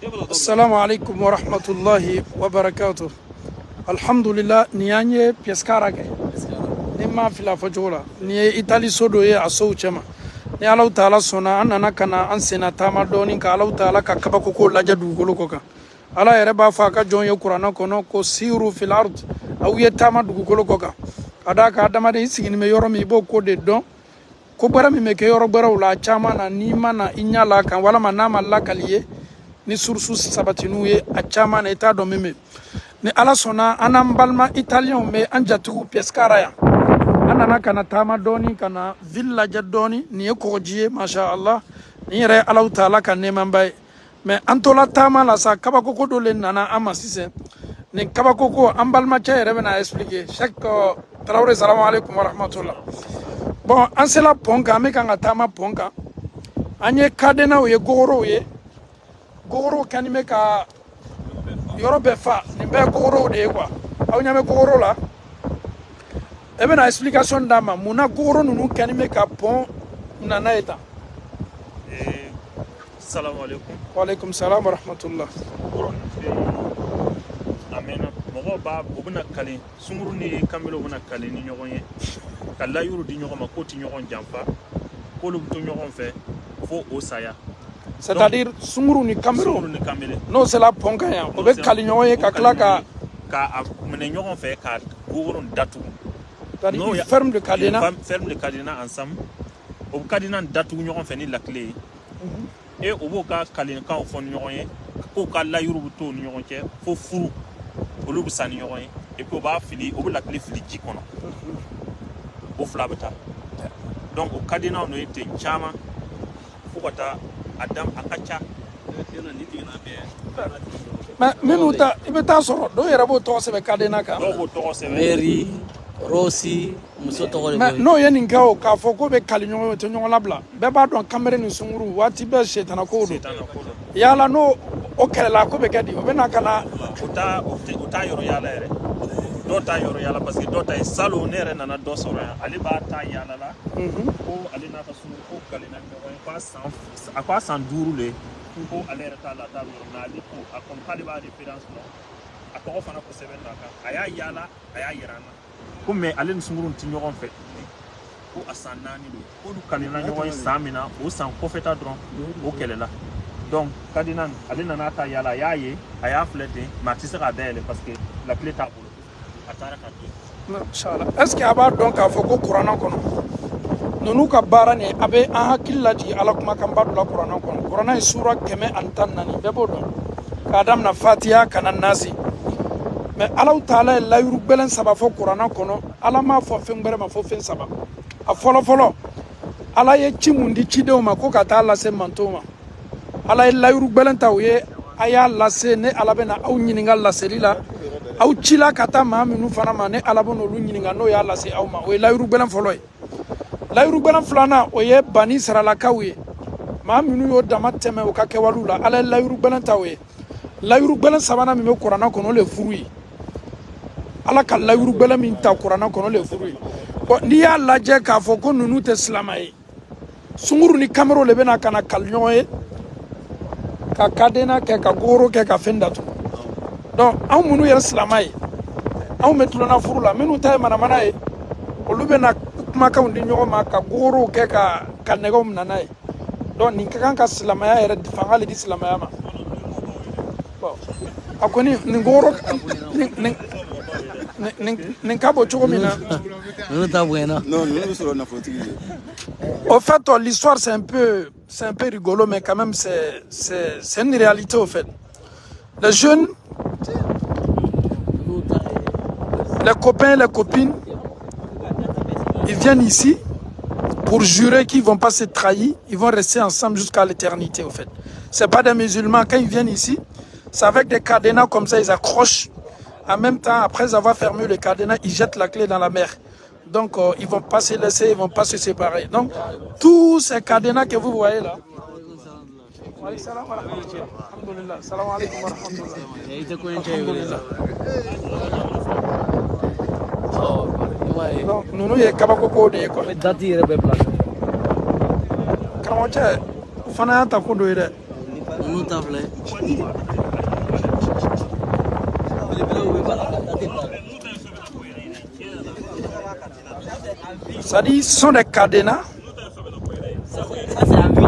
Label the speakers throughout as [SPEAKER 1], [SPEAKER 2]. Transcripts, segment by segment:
[SPEAKER 1] Assalamu alaikum wa rahmatullahi wa barakatuh. Alhamdulillah, nianye pieskarage. Ni ma fila fajola. Ni Italy sodo ye aso chema. Ni Allah Taala sona anana kana ansena tama doni ka Allah Taala ka kabako ko laja dugolo koka. Allah yere ba fa ka jonye Qur'ana kono ko siru fil ard aw ye tama dugolo koka. Adaka adama de sigini me yoro mi bo ko de don. Ko bara mi me ke yoro bara ula chama na ni mana inyala kan wala manama la kaliye. Ni sursu sabatinu ye a caman na ita dɔn min bɛ ni ala sɔnna an n'an balima italiyɛnw bɛ an jatigiw piɛsikara yan an nana ka na taama dɔɔni ka na ville lajɛ dɔɔni nin ye kɔgɔji ye masha Allah nin yɛrɛ ye Alahu Taala ka nɛɛmaba ye mais an tola taama la sa kabakoko dɔ le nana an ma sisan nin kabakoko an balimacɛ yɛrɛ bɛna expliquer Sheikh Tarawele salamu alaikum wa rahmatullah bon an sela pont kan an bɛ kan ka taama pont kan an ye kadenaw ye gogorow ye gogoro kanime ka yɔrɔ bɛɛ fa nin bɛɛ gogorow de ye quoi aw ɲɛ bɛ gogoro la e bɛna explication d'a ma mun na gogoro ninnu kanime ka pont nana ye tan.
[SPEAKER 2] Salamu alaikum.
[SPEAKER 1] Wa alaikum salam wa rahmatullah.
[SPEAKER 2] Amena mɔgɔw b'a u bɛna kale sunguru ni kamero bɛna kale ni ɲɔgɔn ye ka layuru di ɲɔgɔn ma k'o ti ɲɔgɔn janfa k'olu bɛ to ɲɔgɔn fɛ fo o saya.
[SPEAKER 1] C'est-à-dire sunguru ni kamero n'o sera pont kan yan o bɛ kali ɲɔgɔn ye ka tila ka
[SPEAKER 2] minɛ ɲɔgɔn fɛ ka gogoro datugu.
[SPEAKER 1] C'est-à-dire il ferme le cadenas.
[SPEAKER 2] Ferme le cadenas ensemble. O cadenas datugu ɲɔgɔn fɛ ni lakile ye. Et o b'o ka kalenkanw fɔ ni ɲɔgɔn ye k'o ka layuru bɛ t'o ni ɲɔgɔn cɛ fo furu olu bɛ sa ni ɲɔgɔn ye et puis o b'a fili o bɛ lakile fili ji kɔnɔ o fila bɛ taa donc o cadenas n'o ye ten caman fo ka taa a ka ca.
[SPEAKER 1] Mais minnu ta i bɛ taa sɔrɔ dɔw yɛrɛ b'o tɔgɔ sɛbɛn cadenas kan.
[SPEAKER 2] Dɔw b'o tɔgɔ sɛbɛn.
[SPEAKER 3] Mary Rossi muso tɔgɔ de
[SPEAKER 1] mais n'o ye nin kɛ o k'a fɔ k'o bɛ kali ɲɔgɔn ye o tɛ ɲɔgɔn labila bɛɛ b'a dɔn kamere ni sunguru waati bɛɛ sitana kow don yala n'o o kɛlɛla ko bɛ kɛ di o bɛ na ka na.
[SPEAKER 2] O t'a yɔrɔ yala yɛrɛ dɔw t'a yɔrɔ yala parce que dɔw ta ye salon ne yɛrɛ nana dɔ sɔrɔ yan ale b'a ta yala la ko ale n'a ka sunguru ko kalenna ɲɔgɔn ye a ko a san 5 le ko ale yɛrɛ t'a la t'a yɔrɔ mais ale ko a comme k'ale b'a référence dɔn a tɔgɔ fana ko sɛbɛn n'a kan a y'a yala a y'a yira an na ko mais ale ni sunguru ti ɲɔgɔn fɛ ko a san 4 don k'olu kalenna ɲɔgɔn ye san min na o san kɔfɛta dɔrɔn o kɛlɛla donc kadina ale nana ta yala a y'a ye a y'a filɛ ten mais a tɛ se k'a dayɛlɛ parce que la clé t'a bolo a taara ka to.
[SPEAKER 1] Inshallah est ce que a b'a dɔn k'a fɔ ko kuranna kɔnɔ ninnu ka baara nin a bɛ an hakili lajigin ala kumakanba dɔ la kuranna kɔnɔ kuranna ye sura 114 bɛɛ b'o dɔn k'a daminɛ fatiha ka na nasi mais Alahu Taala ye layuru gbɛlɛn 3 fɔ kuranna kɔnɔ ala m'a fɔ fɛn wɛrɛ ma fɔ fɛn 3 a fɔlɔ fɔlɔ ala ye ci mun di cidenw ma ko ka taa lase mantow ma ala ye layuru gbɛlɛn ta u ye a y'a lase ne ala bɛna aw ɲininka laseli la aw cila ka taa maa minnu fana ma ne ala bɛna olu ɲininka n'o y'a lase aw ma o ye layuru gbɛlɛn fɔlɔ ye layuru gbɛlɛn filanan o ye bani saralakaw ye maa minnu y'o dama tɛmɛ u ka kɛwalew la ala ye layuru gbɛlɛn ta o ye layuru gbɛlɛn 3nan min bɛ kuranna kɔnɔ o le ye furu ye ala ka layuru gbɛlɛn min ta kuranna kɔnɔ o le ye furu ye bon n'i y'a lajɛ k'a fɔ ko ninnu tɛ silama ye sunguru ni kamero le bɛna ka na kali ɲɔgɔn ye ka kadena kɛ ka gogoro kɛ ka fɛn datugu donc anw minnu yɛrɛ silama ye anw bɛ tulonna furu la minnu ta ye manamana ye olu bɛna kumakanw di ɲɔgɔn ma ka gogorow kɛ ka nɛgɛw minɛ n'a ye donc nin ka kan ka silamaya yɛrɛ fanga le di silamaya ma bon a kɔni nin gogoro nin ka bɔ cogo min na. Au fait, l'histoire c'est un peu rigolo, mais quand même c'est une réalité au fait. Les jeunes, les copains, les copines, ils viennent ici pour jurer qu'ils ne vont pas se trahir, ils vont rester ensemble jusqu'à l'éternité au fait. C'est pas des musulmans, quand ils viennent ici, c'est avec des cadenas comme ça, ils accrochent. En même temps, après avoir fermé le cadenas, ils jettent la clé dans la mer. Donc, ils ne vont pas se laisser, ils ne vont pas se séparer. Donc, tous ces cadenas que vous voyez là. Donc, nous, il y a Kabakoko de quoi. Karamɔgɔcɛ, o fana y'a ta ko dɔ ye dɛ.
[SPEAKER 3] nous t'avons.
[SPEAKER 1] Ça dit, ce sont des cadenas.
[SPEAKER 3] Ça c'est à vie.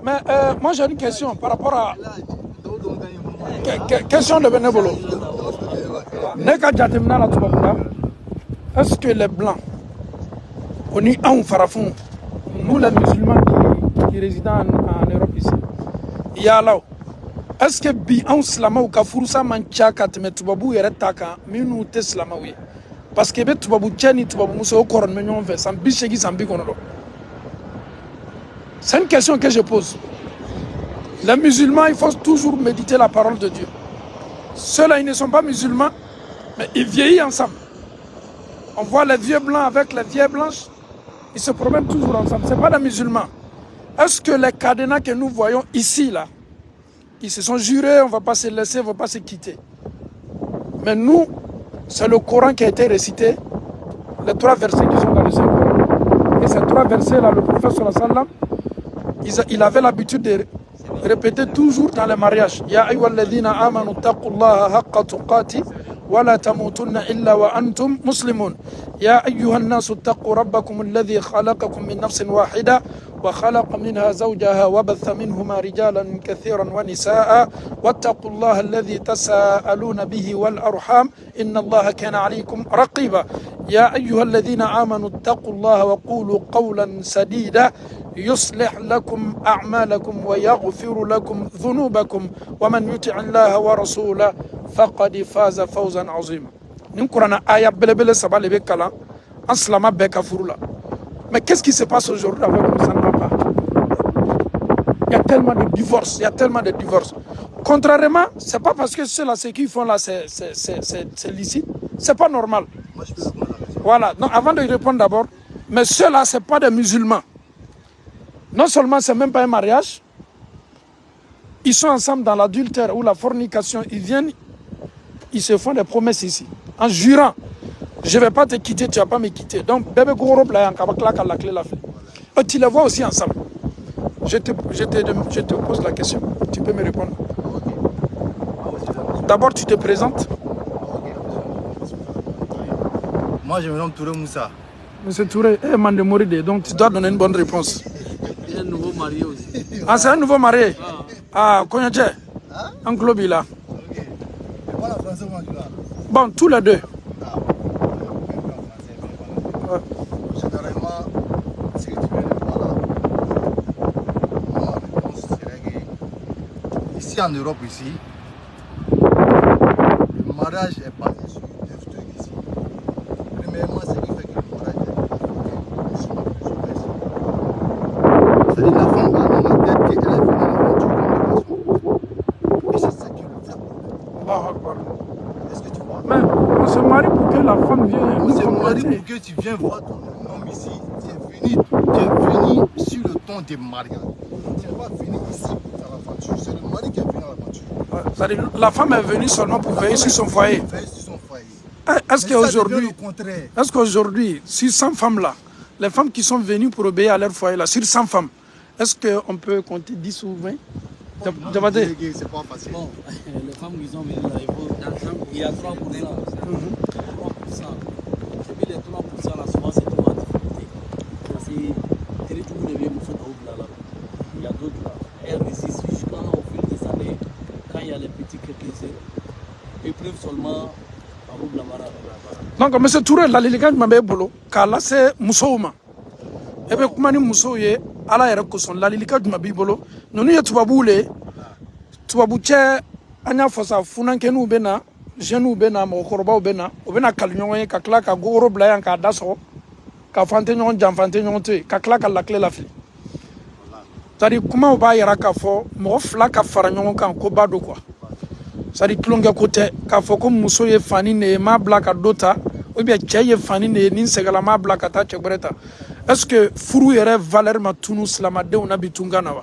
[SPEAKER 1] Mais moi j'ai une question par rapport à... Question de bénévolo. Est-ce que les blancs, on est en Farafon, nous les musulmans qui résident en Europe ici, il y a là, est-ce que bi en slama ou kafurusa mancha katme tubabu yere taka minu te slama oui parce que be tubabu cheni tubabu muso koron me ñon fait sambi chegi sambi kono. C'est une question que je pose. Les musulmans, il faut toujours méditer la parole de Dieu. Ceux-là, ils ne sont pas musulmans, mais ils vieillissent ensemble. On voit les vieux blancs avec les vieilles blanches, ils se promènent toujours ensemble. Ce n'est pas des musulmans. Est-ce que les cadenas que nous voyons ici, là, ils se sont jurés, on ne va pas se laisser, on ne va pas se quitter. Mais nous, c'est le Coran qui a été récité, les 3 versets qui sont dans le Saint-Coran. Et ces 3 versets-là, le prophète sallallahu alayhi wa sallam, il avait l'habitude de répéter toujours dans les mariages. Ya ayyuhalladhina amanu taqullaha haqqa tuqati wa la tamutunna illa wa antum muslimun. Ya ayyuhan nasu taqu rabbakum alladhi khalaqakum min nafsin wahida wa khalaqa minha zawjaha wa batha minhuma rijalan kathiran wa nisaa wattaqullaha alladhi tasaaluna bihi wal arham inna allaha kana alaykum raqiba. Ya ayyuhalladhina amanu taqullaha wa qulu qawlan sadida يصلح لكم أعمالكم ويغفر لكم ذنوبكم ومن يطع الله ورسوله فقد فاز فوزا عظيما. نقرأ آية بلبل سبا لبكلا أسلم بك فرولا. Mais qu'est-ce qui se passe aujourd'hui avec nous? Ça ne va pas. Il y a tellement de divorces, il y a tellement de divorces. Contrairement, c'est pas parce que ceux-là, ce qu'ils font là, c'est licite, c'est pas normal. Voilà. Donc avant de répondre d'abord, mais ceux-là, c'est pas des musulmans. Non seulement c'est même pas un mariage, ils sont ensemble dans l'adultère ou la fornication, ils viennent, ils se font des promesses ici, en jurant, je ne vais pas te quitter, tu ne vas pas me quitter. Donc, bébé goro la clé la fille. Tu les vois aussi ensemble. Je te pose la question, tu peux me répondre. D'abord, tu te présentes.
[SPEAKER 4] Moi, je me nomme Touré Moussa.
[SPEAKER 1] Monsieur Touré, Mandemoride, donc tu dois donner une bonne réponse.
[SPEAKER 3] Il est un nouveau marié aussi.
[SPEAKER 1] Ah, c'est un nouveau marié. Ah, Konyache. Un club là. Bon, tous les deux.
[SPEAKER 4] Généralement, ce que tu viens de voir là, ma réponse serait que ici en Europe, ici, le mariage est basé sur 2 trucs ici. Premièrement, ce qui fait que le mariage est c'est-à-dire la femme a dans la tête qu'elle est venue à l'aventure comme le garçon. Et c'est ça qui le fait. Est-ce que tu vois?
[SPEAKER 1] Mais on se marie pour que la femme vienne
[SPEAKER 4] On
[SPEAKER 1] nous
[SPEAKER 4] se marie
[SPEAKER 1] compléter.
[SPEAKER 4] pour que tu viennes voir ton homme ici. Tu es venu sur le ton des mariages. Tu n'es pas venu ici pour faire l'aventure. C'est le mari qui est venu à l'aventure.
[SPEAKER 1] C'est-à-dire, la femme est venue seulement pour veiller sur son foyer.
[SPEAKER 4] Veille sur son foyer.
[SPEAKER 1] Est-ce qu'aujourd'hui, sur 100 femmes là, les femmes qui sont venues pour obéir à leur foyer là, sur 100 femmes, est-ce qu'on peut compter 10 ou 20?
[SPEAKER 4] C'est pas facile.
[SPEAKER 3] Bon, les femmes qui sont venues là, il y a 3%. 3%. Et puis les 3% là, souvent c'est trop en difficulté. Parce que il y a d'autres là. Elles résistent jusqu'au fil des années. Quand il y a les petits quelques-uns, ils prennent seulement en route la mara.
[SPEAKER 1] Donc, M. Touré, la liligan m'a bolo, car là c'est Moussouma. Et bien, comment Moussouye, à la Erekoson, la liligan m'a bolo, nous y a Touaboulé, Touabouche, Anya Fossa, Funankenu Bena, Genou Bena, Mokorba Bena, Obena Kalyon, Kakla, Goro Blayan, Kadaso, Kafantenon, Jamfantenon, Kakla, la clé la fille. C'est-à-dire, comment on va y avoir mon flac à Faragnon, Kobado quoi. C'est-à-dire, Klonga côté, Kafoko Moussoye, Fanny, ma black à Dota, ou bien Tchaye, Fanny, Ninsegalama, black à Tachebreta. Est-ce que Furu yɛrɛ valeur ma tunu silamadenw na bi tunga na wa?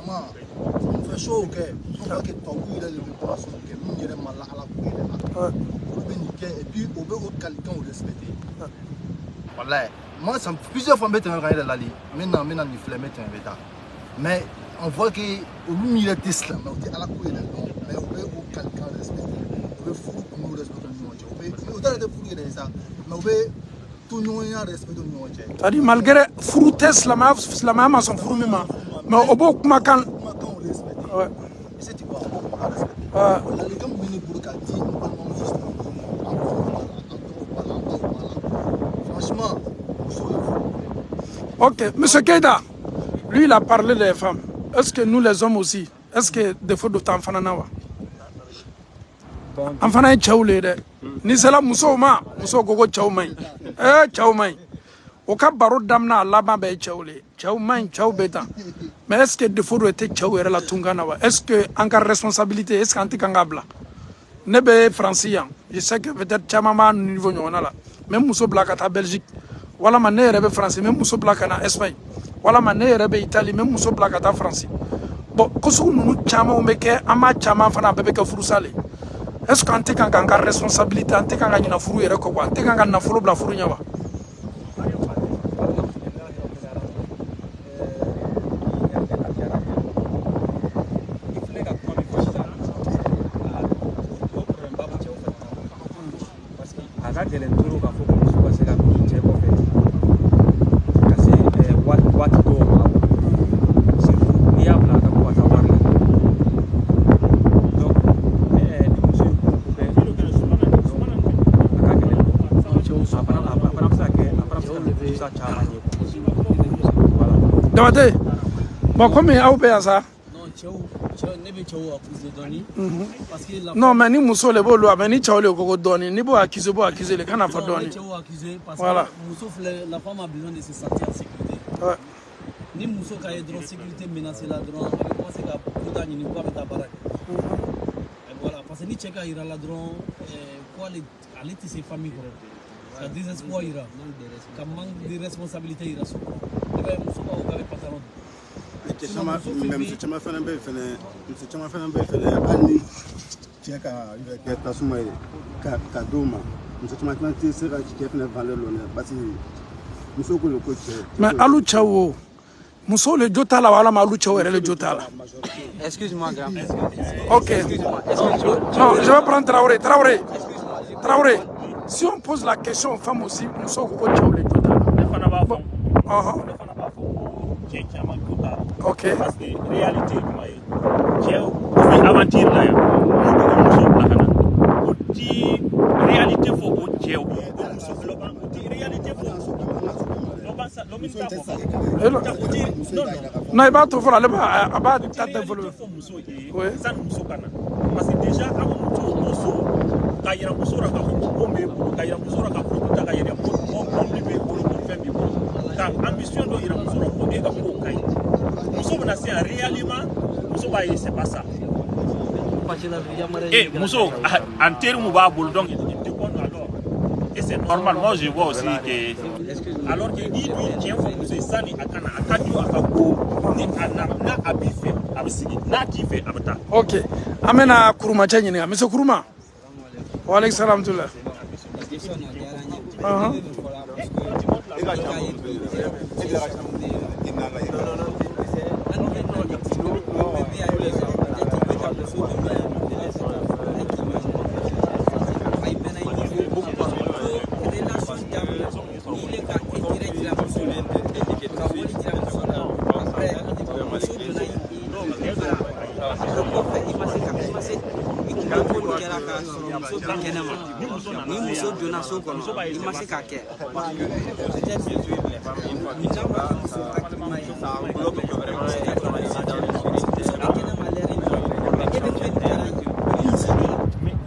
[SPEAKER 4] vraiment, ça me fait chaud au cœur. On voit que ton coup, il est le poisson, que nous, il est mal à la couille. Et puis, on veut quelqu'un au respecter. Voilà. Moi, ça me fait plusieurs fois mettre un rail de la ligne. Maintenant, il faut mettre un bêta. Mais on voit que au milieu de l'islam, on dit à la couille, mais on veut quelqu'un respecter. On veut fou pour nous respecter. On veut ça, mais on veut tout nous respecter.
[SPEAKER 1] C'est-à-dire, malgré fruites, la maman son fruit, mais au bout de ma can. Ouais.
[SPEAKER 4] C'est tu vois, on respecter. Franchement,
[SPEAKER 1] ok, monsieur Keïta, lui il a parlé des femmes. Est-ce que nous les hommes aussi, est-ce que des fois d'autant fananawa? Enfana est chaoulé de. Ni c'est la moussouma, mousso gogo chaoumai. Chaoumai. Au cas baro damna laba be chaoulé. Chaoumai, chao beta. Mais est-ce que des fois doit chaoué la tunganawa? Est-ce que en cas responsabilité, est-ce qu'antikangabla? Nebe francien. Je sais que peut-être chamama niveau nyonala. Même mousso blakata Belgique. Wala ma ne rebe français, même mousso blakana Espagne. Wala ma ne rebe Italie, même mousso blakata français. Bon, kosu nous chama omeke ama chama fana bebe ka furusale. Est-ce qu'on te kan kan responsabilité, on te kan kan na furu yere ko kwa, on te kan kan na furu bla furu nyawa. Damate, bon comme il a opéré ça. Non, mais ni muso le bolo, mais ni chao le koko doni, ni bo accusé le kana fa doni. Voilà.
[SPEAKER 3] La femme a besoin de se sentir en sécurité.
[SPEAKER 1] Ouais.
[SPEAKER 3] Ni muso ka ye droit sécurité menacée là droit, elle commence à puta ni quoi mettre baraque. Voilà, parce que ni cheka ira là droit, quoi aller tisser famille quoi. Ça désespoir ira. Comme manque de responsabilité ira so. Et muso ba o ka pantalon.
[SPEAKER 5] Monsieur Chama fana bɛ fɛnɛ hali ni cɛ ka kɛ tasuma ye ka d'o ma muso caman fana tɛ se ka cɛ fɛnɛ valeur lɔn dɛ parce que muso ko le ko cɛ.
[SPEAKER 1] Mais alu cɛw muso le jo t'a la wala ma alu cɛw yɛrɛ le jo t'a la.
[SPEAKER 6] Excuse-moi, grand.
[SPEAKER 1] Ok.
[SPEAKER 6] Excuse-moi.
[SPEAKER 1] Non, je vais prendre Traoré. Si on pose la question aux femmes aussi, muso ko cɛw le jo t'a la. Bon. Ok.
[SPEAKER 2] Parce que réalité aventure là réalité faut réalité
[SPEAKER 1] non, il va tout faire là-bas, ça développer. Oui.
[SPEAKER 2] Parce que déjà, c'est pas ça. Et Mousso, en termes donc et c'est normal, moi je vois aussi que alors que il tient c'est ça ni akana akadio akako ni na abife abisigi na kife abata.
[SPEAKER 1] Ok. Amena kuruma chanyi ni Monsieur Kuruma. Wa alaykum salam tullah.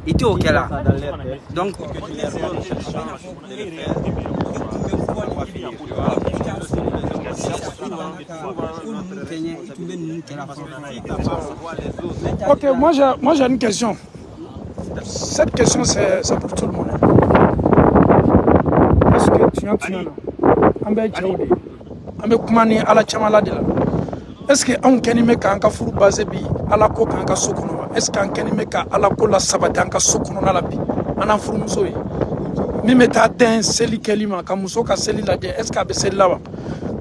[SPEAKER 6] Il était au Kela. Donc,
[SPEAKER 1] ok, moi j'ai une question. Cette question c'est pour tout le monde. Est-ce que tu as Ambe Chaoudi, Ambe Kumani ala Chamala de la est-ce que on kenime ka anka furu base bi ala ko kanka sokono est-ce que on kenime ka ala ko la sabata anka sokono na la bi ana furu muso yi mi meta den seli kelima ka muso ka seli la de est-ce que be seli la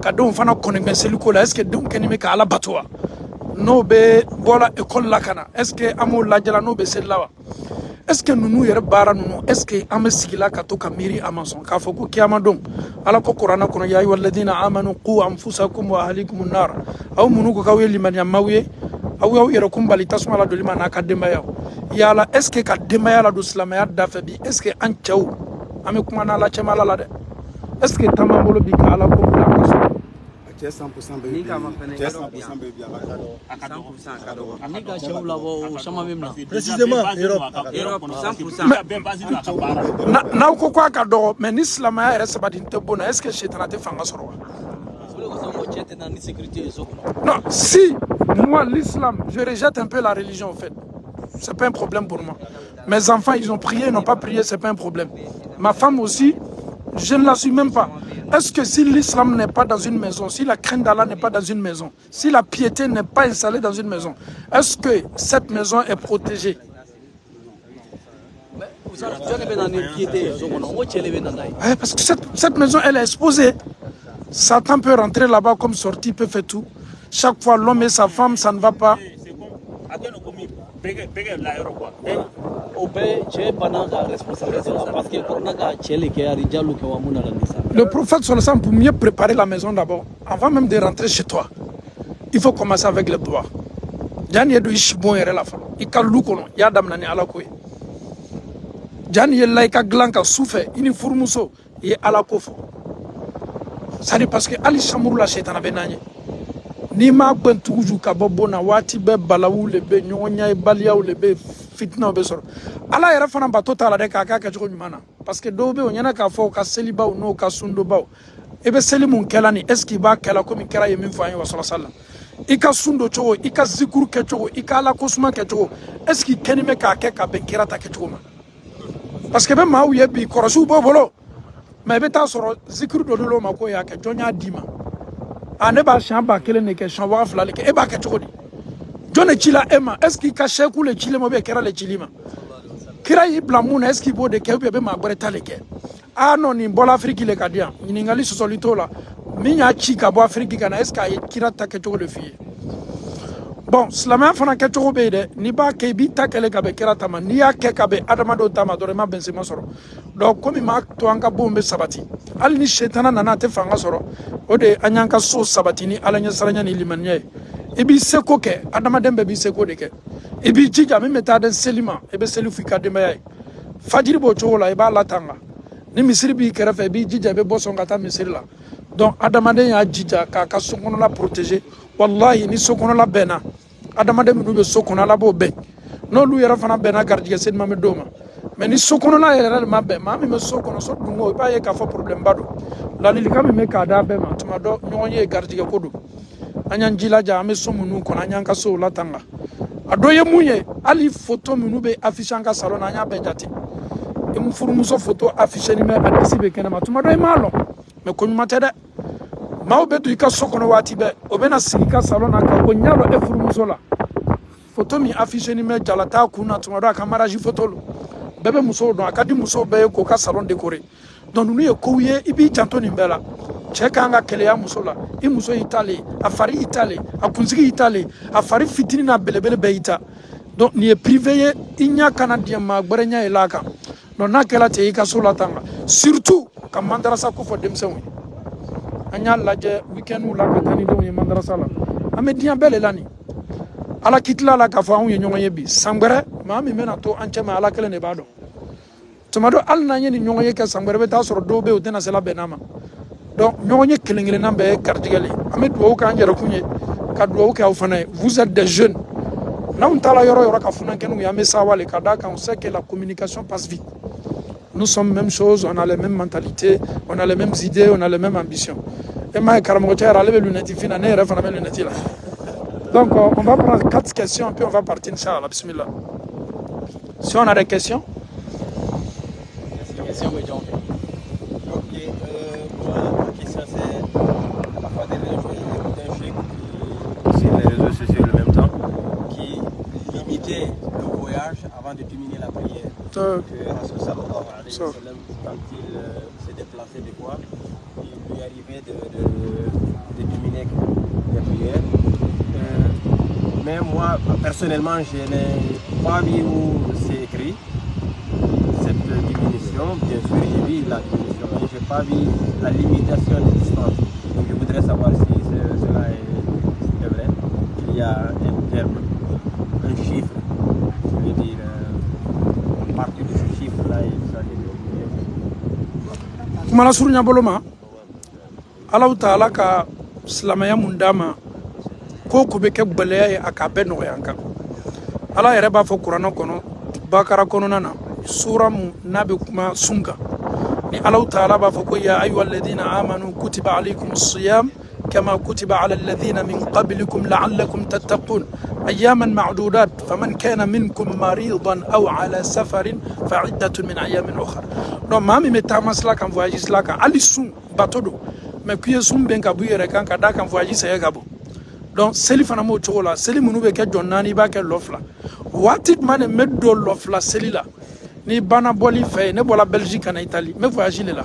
[SPEAKER 1] ka don fana konen seli ko la est-ce que don kenime ka ala batwa no be bola école la kana est-ce que amo la jala no be seli la est-ce que nous yere bara nous est-ce que am sigila ka to ka miri amason ka foko kiyama don ala ko qur'ana kono ya ayyuhal ladina amanu qu anfusakum wa ahlikum an-nar aw munuko ka weli man yamawiye aw yaw yere kumbali tasma la dolima na ka demba yaw yala est-ce que ka demba yala do islamaya dafa bi est-ce que an chaw ame kuma na la chema la de est-ce que tamambolo bi ka ala ko la ko
[SPEAKER 5] 100% baby. 100% baby.
[SPEAKER 4] Précisément,
[SPEAKER 1] na ko kwa ka do mais l'islam ya resabati te bona est-ce que shaitan te fanga soro non si moi l'islam je rejette un peu la religion en fait c'est pas un problème pour moi mes enfants ils ont prié ils n'ont pas prié c'est pas un problème ma femme aussi je ne la suis même pas. Est-ce que si l'islam n'est pas dans une maison, si la crainte d'Allah n'est pas dans une maison, si la piété n'est pas installée dans une maison, est-ce que cette maison est protégée? Parce que cette maison, elle est exposée. Satan peut rentrer là-bas comme sortir, peut faire tout. Chaque fois, l'homme et sa femme, ça ne va pas. Le prophète sallallahu pour mieux préparer la maison d'abord, avant même de rentrer chez toi, il faut commencer avec le doigt. Jani do ishibon yere la fa. Ikalu kono ya dam nani ala ko. Jani yella ika glanka soufe ini furmuso ye ala ko fo. Ça parce que ali chamuru la shaitan benanye. Ni ma gbentuju ka bobona wati be balawu le be nyonya e baliaw le be fitna be soro ala yera fana ba total de ka ka ko nyumana parce que do be onyana ka fo ka seliba no ka sundo baw e be selimun kelani est ce qu'il ba kala ko mi kera yemin fa wa sallallahu ika sundo chogo ika zikuru ke chogo ika la kosuma ke chogo est ce qu'il kenime ka be kera ta ke chogo ma parce que be ma wu ye bi korosu bo bolo mais be ta soro zikuru do lo ma ko ya ke jonya dima ane ba shamba kele ne ke shamba fla le ke e ba ke chogo di John Chila Emma, est-ce qu'il cache le chili mabe kera le chilima? Kira iblamuna est-ce qu'il faut de kebe be magbreta leke? Ah non ni bola Afrique le kadia. Ni ngali sosolito la. Minya chika bo Afrique kana est-ce qu'il kira ta ke le fille? Bon, slama fana ke to be de ni ba ke bi ta kele ka be kera tama ni ya ke ka be adama do tama do ma bensema soro. Donc comme ma to anka bombe sabati. Al ni shetana nana te fanga soro. Ode anyanka so sabati ni alanya saranya ni limanye. Ebi seko ke adama dembe bi seko de ke ebi jija mi meta den selima ebe selu fika de may fajiri bo chola e ba latanga ni misiri bi kerefe ebi jija be boson kata misiri la donc adama den ya jija ka sokono la protéger wallahi ni sokono la bena adama dem no be sokono la bo be no lu yara fana bena gardige sen mame doma mais ni sokono la yara ma be ma mi me sokono so dungo ba ye ka fo problème bado la li kam me ka da be ma tuma do nyonye gardige kodo anyanjila ja ame so munu kona nyanka so latanga adoye munye ali photo munu be affiche anka salon anya bejati e mu furu muso photo affiche ni me adisi be kena matuma do e malo me konyuma tede ma obedu ika sokono wati be obena sika salon aka ko nyalo e furu muso la photo mi affiche ni me jalata kuna tuma do aka maraji photo lo bebe muso do akadi muso be ko ka salon décoré donc nous ye ko ye ibi chanto ni bela cheka anga kele ya musola I muso itali afari itali akunzigi itali afari fitini na belebele beita donc ni privé inya canadien ma gberenya elaka donc na kela te ika sola tanga surtout ka mandarasa ko fo demsewi anya laje weekend la ka tani do ye mandarasa la amedian bele lani ala kitla la ka fo an ye nyonye bi sangbere ma mi mena to anchema ala kele ne bado tomado al na nyeni nyonye ke sangbere be ta soro do be o tena sela benama donc ñoñe kelengele nambe kardigale amet wo ka njara kunye kadwo ka ufana vous êtes des jeunes na untala yoro ka funa kenu ya mesa wale kadaka on sait que la communication passe vite nous sommes même chose on a les mêmes mentalités on a les mêmes idées on a les mêmes ambitions et ma karamo tera leve lunettes fina ne refana me lunettes là donc on va prendre 4 questions puis on va partir inchallah bismillah si on a des questions
[SPEAKER 7] éviter le voyage avant de terminer la prière. Que Rasoul sallallahu alayhi wa sallam, quand il se déplaçait des fois, il lui arrivait de terminer les prières. Mais moi, personnellement, je n'ai pas vu où c'est écrit cette diminution. Bien sûr, j'ai vu la diminution, mais je n'ai pas vu la limitation de distance. Donc je voudrais savoir si cela est vrai. Il y a un terme, un chiffre, je veux dire, à partir de ce chiffre-là, il s'agit de...
[SPEAKER 1] Kumala surunya boloma Allahu Ta'ala ka silamaya mundama ko ko be ke gbaleya aka be no yanka ala yɛrɛ b'a fɔ kuranɛ kɔnɔ bakara kɔnɔna na sura mu n'a bɛ kuma sunka ni Allahu Ta'ala b'a fɔ ko ya ayyuhalladhina amanu kutiba alaykumus siyam كما كتب على الذين من قبلكم لعلكم تتقون أياما معدودات فمن كان منكم مريضا أو على سفر فعدة من أيام أخرى donc maa min bɛ taama sila kan voyage sila kan hali sun bato do mais kuye sun bɛn ka bɔ i yɛrɛ kan ka da kan voyage sɛgɛ ka bɔ donc seli fana m'o cogo la seli minnu bɛ kɛ jɔ naani i b'a kɛ lɔ fila waati jumɛn de n bɛ don lɔ fila seli la ni banna bɔli fɛ ne bɔra Belgique ka na Italie n bɛ voyage de la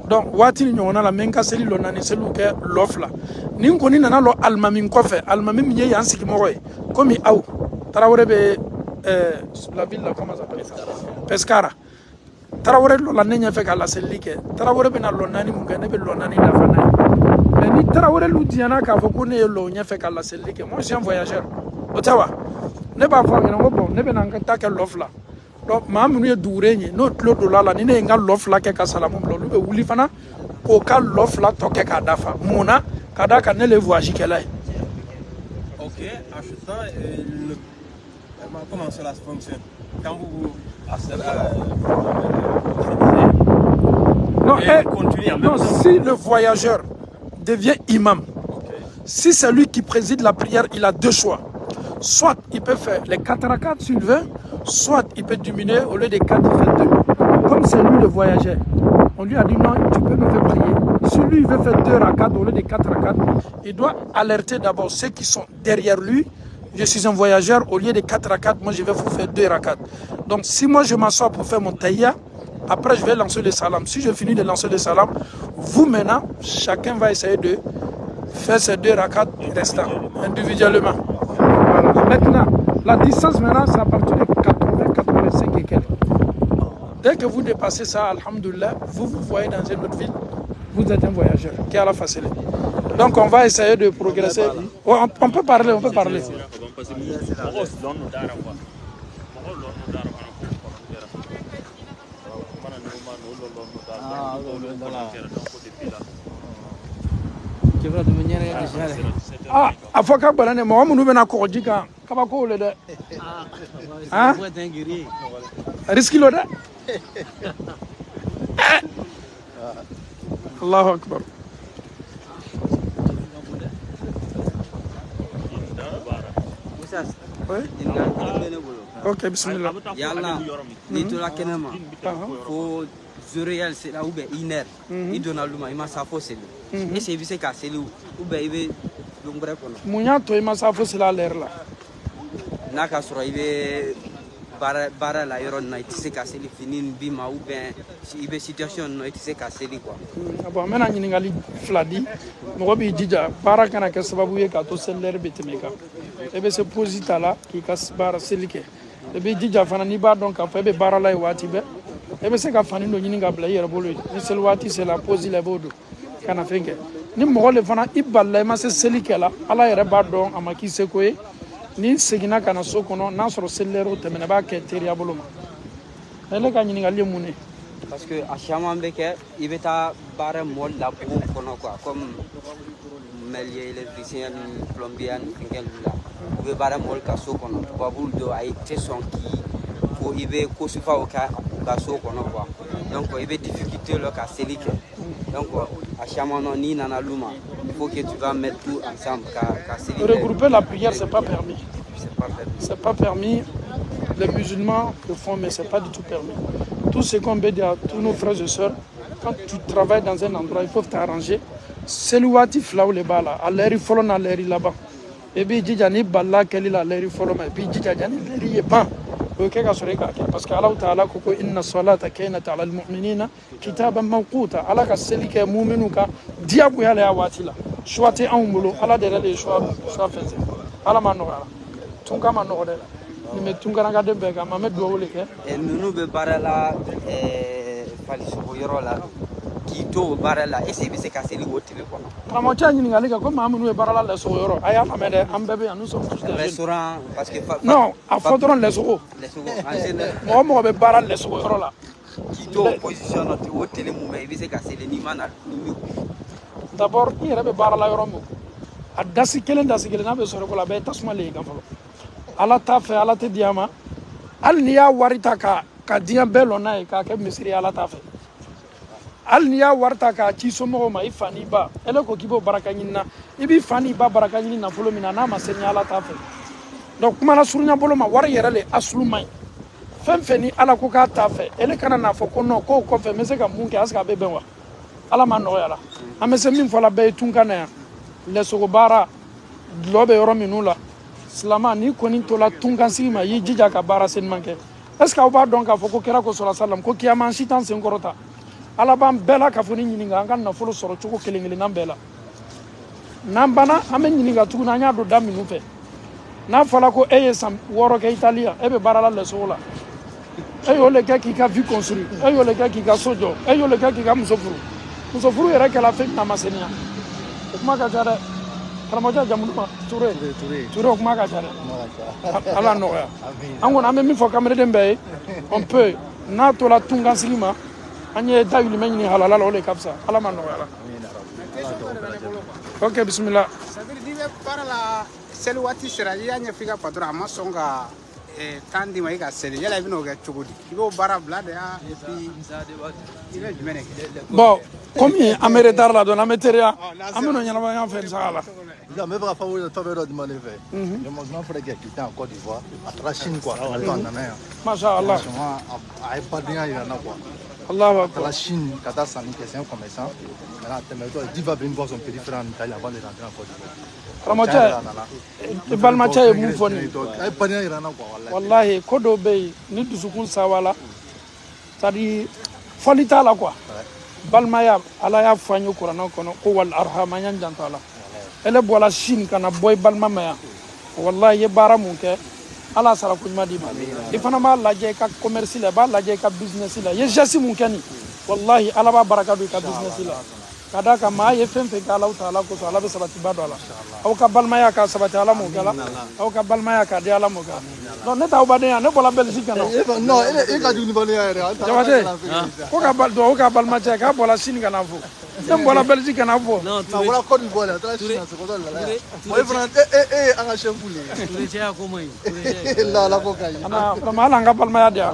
[SPEAKER 1] donc waati ni ɲɔgɔnna la n bɛ n ka seli lɔ naani seliw kɛ lɔ fila ni n kɔni nana lɔ alimami kɔfɛ alimami min ye yan sigimɔgɔ ye komi aw Tarawele bɛ la ville la comment ça s'appelle Pescara Tarawele lɔ la ne ɲɛfɛ ka laseli kɛ Tarawele bɛna lɔ naani mun kɛ ne bɛ lɔ naani dafa n'a ye mais ni Tarawele lu diyana k'a fɔ ko ne ye lɔ ɲɛfɛ ka laseli kɛ moi je suis un voyageur o tɛ wa ne b'a fɔ a ɲɛna ko bon ne bɛna n ka taa kɛ lɔ fila donc maa minnu ye dugure ye n'o tulo donna la ni ne ye n ka lɔ fila kɛ ka salamu bila olu bɛ wuli fana k'o ka lɔ fila tɔ kɛ k'a dafa mun na ka da kan ne le voyage kɛla ye.
[SPEAKER 7] Ok, achetant, comment cela fonctionne? Quand vous
[SPEAKER 1] non, si le voyageur devient imam, si c'est lui qui préside la prière, il a deux choix. Soit il peut faire les 4 rakats s'il veut, soit il peut diminuer au lieu des 4, il fait 2. Comme c'est lui le voyageur, on lui a dit non, tu peux me faire prier. Si lui il veut faire 2 rakats au lieu des 4 rakats, il doit alerter d'abord ceux qui sont derrière lui. Je suis un voyageur, au lieu des 4 rakats, moi je vais vous faire 2 rakats. Donc si moi je m'assois pour faire mon taïya, après je vais lancer le salam. Si je finis de lancer le salam, vous maintenant, chacun va essayer de faire ces 2 rakats restants individuellement. Voilà. Maintenant, la distance maintenant c'est à partir de 80-85 et quelques. Dès que vous dépassez ça, alhamdoulilah, vous vous voyez dans une autre ville, vous êtes un voyageur qui a la facilité. Donc on va essayer de progresser. Oh, on peut parler, on peut parler. Ah, a fɔ ka gbala ne mɔgɔ minnu bɛna kɔgɔji kan kabako le dɛ. Ah, risque lo dɛ. Allahu akbar. Ok, bismillah.
[SPEAKER 6] Yalla, ni to la kenema. Fo Zuriel c'est là où ben iner. I donna luma, il m'a sa fossé. Et c'est visé casser ou ben il veut l'ombre kono.
[SPEAKER 1] Munya to il m'a sa fossé la l'air là.
[SPEAKER 6] Naka sura il veut bara la yoro na itise casser li finin bima ou ben il veut situation no itise casser li quoi.
[SPEAKER 1] Bon maintenant ni ngali fladi. Mo bi jija bara kana ke sababu ye ka to seller betemeka. E be se posita la ki kas bara selike. E be jija fana ni ba donc fa be bara la wati be. E be se ka fani do nyini ngabla yere bolo. Ni sel wati c'est la posi la bodo. Kana fenge. Ni mo le fana iballa ma se selike la ala yere ba don amaki se koye. Ni segina kana so kono na soro sellero temena ba ke teria bolo ma. Ele ka nyini ngali mune.
[SPEAKER 6] Parce que à chaque beke il veut ta bara mol la pour kono quoi comme melier électricien plombier ngel la. Il veut bara mol ka so kono babul do ay tesson qui pour il veut ko sufa o ka so kono quoi. Donc il veut difficulté le ka selike. Donc à chaque moment ni nana luma il faut que tu vas mettre tout ensemble ka selike.
[SPEAKER 1] Regrouper la prière c'est pas permis.
[SPEAKER 6] C'est pas permis.
[SPEAKER 1] C'est pas permis. Les musulmans le font mais c'est pas du tout permis. Tout ce qu'on veut dire à tous nos frères et sœurs, quand tu travailles dans un endroit, il faut t'arranger. C'est le watif là où les bas là, à l'air il faut l'air là-bas. et b'i jija ni balila kɛli la lɛri fɔlɔ ma i b'i jija yani lɛri ye ban o ye kɛ ka sɔrɔ i k'a kɛ parce que Alahu Taala ko inna salata kanat ala almu'minina kitaban mawquta ala ka seli kɛ mu'minu kan diyagoya la waati la choix tɛ anw bolo ala de yɛrɛ de ye choix fɛn fɛn ala ma nɔgɔya tunka ma nɔgɔ dɛ nin bɛ tunkarakaden bɛɛ kan Mamɛdi duwawu de kɛ
[SPEAKER 6] ninnu bɛ baara la falisogo yɔrɔ la k'i to o baara la est-ce que i bɛ se ka seli o tile kɔnɔ
[SPEAKER 1] karamɔgɔcɛ ɲininkali kɛ ko maa minnu ye baara la lɛsogo yɔrɔ a y'a lamɛn dɛ an bɛɛ bɛ yan nous sommes tous des jeunes
[SPEAKER 6] restaurant parce que
[SPEAKER 1] non a fɔ dɔrɔn lɛsogo mɔgɔ mɔgɔ bɛ baara lɛsogo yɔrɔ la
[SPEAKER 6] k'i to o position na o tile mun bɛ i bɛ se ka seli n'i ma na
[SPEAKER 1] d'abord i yɛrɛ bɛ baara la yɔrɔ min a dasi kelen n'a bɛ sɔrɔ ko la a bɛɛ ye tasuma le ye kan fɔlɔ ala t'a fɛ ala tɛ diɲɛ ma hali n'i y'a wari ta ka diɲɛ bɛɛ lɔ n'a ye k'a kɛ misiri ye ala t'a fɛ hali n'i y'a wari ta k'a ci somɔgɔw ma i fa n'i ba ele ko k'i b'o baraka ɲini na i b'i fa n'i ba baraka ɲini nafolo min na n'a ma se ni ala t'a fɛ donc kumana surunya bolo ma wari yɛrɛ le asulu man ɲi fɛn fɛn ni ala ko k'a t'a fɛ ele kana n'a fɔ ko non k'o kɔfɛ n bɛ se ka mun kɛ est-ce que a bɛ bɛn wa ala ma nɔgɔya la an bɛ se min fɔ la bɛɛ ye tunkan na yan lɛsogo baara dulɔ bɛ yɔrɔ minnu la silama n'i kɔni tola tunkansigi ma y'i jija ka baara seniman kɛ est ce que aw b'a dɔn k'a fɔ ko kira ko sɔrɔ salam ko kiyama si t'an sen kɔrɔta ala b'an bɛɛ la ka fɔ ni ɲininka an ka nafolo sɔrɔ cogo kelen kelenna bɛɛ la n'an banna an bɛ ɲininka tuguni an y'a don da minnu fɛ n'a fɔra ko e ye san 6 kɛ Itali yan e bɛ baara la lɛsogo la e y'o le kɛ k'i ka vie construire e y'o le kɛ k'i ka so jɔ e y'o le kɛ k'i ka muso furu yɛrɛ kɛla fɛn min na ma seniya o kuma ka ca dɛ karamɔgɔcɛ jamu duman Ture o kuma ka ca dɛ ala nɔgɔya an kɔni an bɛ min fɔ kamereden bɛɛ ye on peut n'a tola tunkansigi ma an ye dayirimɛ ɲini halala la o de ka fisa ala ma nɔgɔya la ok bisimila
[SPEAKER 8] n'i bɛ baara la seli waati sera i y'a ɲɛfɔ i ka patron a ma sɔn ka temps d'i ma i ka seli yala i bɛn'o kɛ cogo di i b'o baara bila de ya et puis i bɛ jumɛn de kɛ
[SPEAKER 1] bon komi an bɛ retard la dɔɔni an bɛ teriya an bɛ n'o ɲɛnabɔ ɲɔgɔn fɛ saga la
[SPEAKER 4] n bɛ fɛ ka fɛn dɔ demander fɛ ɲɛmɔgɔn fana kɛ k'i taa en Côte d'Ivoire a taara Chine quoi a nana yan
[SPEAKER 1] masha Allah
[SPEAKER 4] a ye badenya yira n na quoi
[SPEAKER 1] Allahu
[SPEAKER 4] a
[SPEAKER 1] akbar
[SPEAKER 4] taara Chine ka taa sanni kɛ c'est un commerçant maintenant tɛmɛtɔ Dieu va venir voir son petit frère en Italie avant de rentrer en Côte d'Ivoire
[SPEAKER 1] karamɔgɔcɛ balimacɛ ye mun fɔ nin
[SPEAKER 4] a ye badenya yira n na quoi
[SPEAKER 1] wallahi ko dɔw bɛ yen ni dusukun sawala c'est à dire fɔli t'a la quoi balimaya ala y'a fɔ an ye kuranɛ kɔnɔ ko wal arham an y'an janto a la ele bɔra Chine ka na bɔ i balima ma yan wallahi i ye baara mun kɛ ala y'a sara ko ɲuman d'i ma i fana b'a lajɛ i ka commerce la i b'a lajɛ i ka business la i ye geste mun kɛ nin wallahi ala b'a baraka don i ka business la ka d'a kan maa ye fɛn fɛn kɛ Alahu Taala kosɔn ala bɛ sabatiba don a la aw ka balimaya ka sabati ala m'o kɛ la aw ka balimaya ka di ala m'o kɛ donc ne t'aw baden yan ne bɔra Belgique ka na
[SPEAKER 4] non e ka jugu ni badenya yɛrɛ
[SPEAKER 1] Jabate ko ka duwawu k'a balimacɛ k'a bɔra Chine ka na fo ne bɔra Belgique ka na fo
[SPEAKER 3] Non,
[SPEAKER 4] a bɔra Côte d'Ivoire a taara Chine c'est quoi là moi vraiment e an ka chef le
[SPEAKER 3] Ture cɛ y'a ko man ɲi
[SPEAKER 4] la ko ka ɲi
[SPEAKER 1] ana vraiment ala an ka balimaya di yan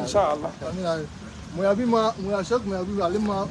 [SPEAKER 1] inshallah
[SPEAKER 4] Moyabi ma moya chef moyabi ale ma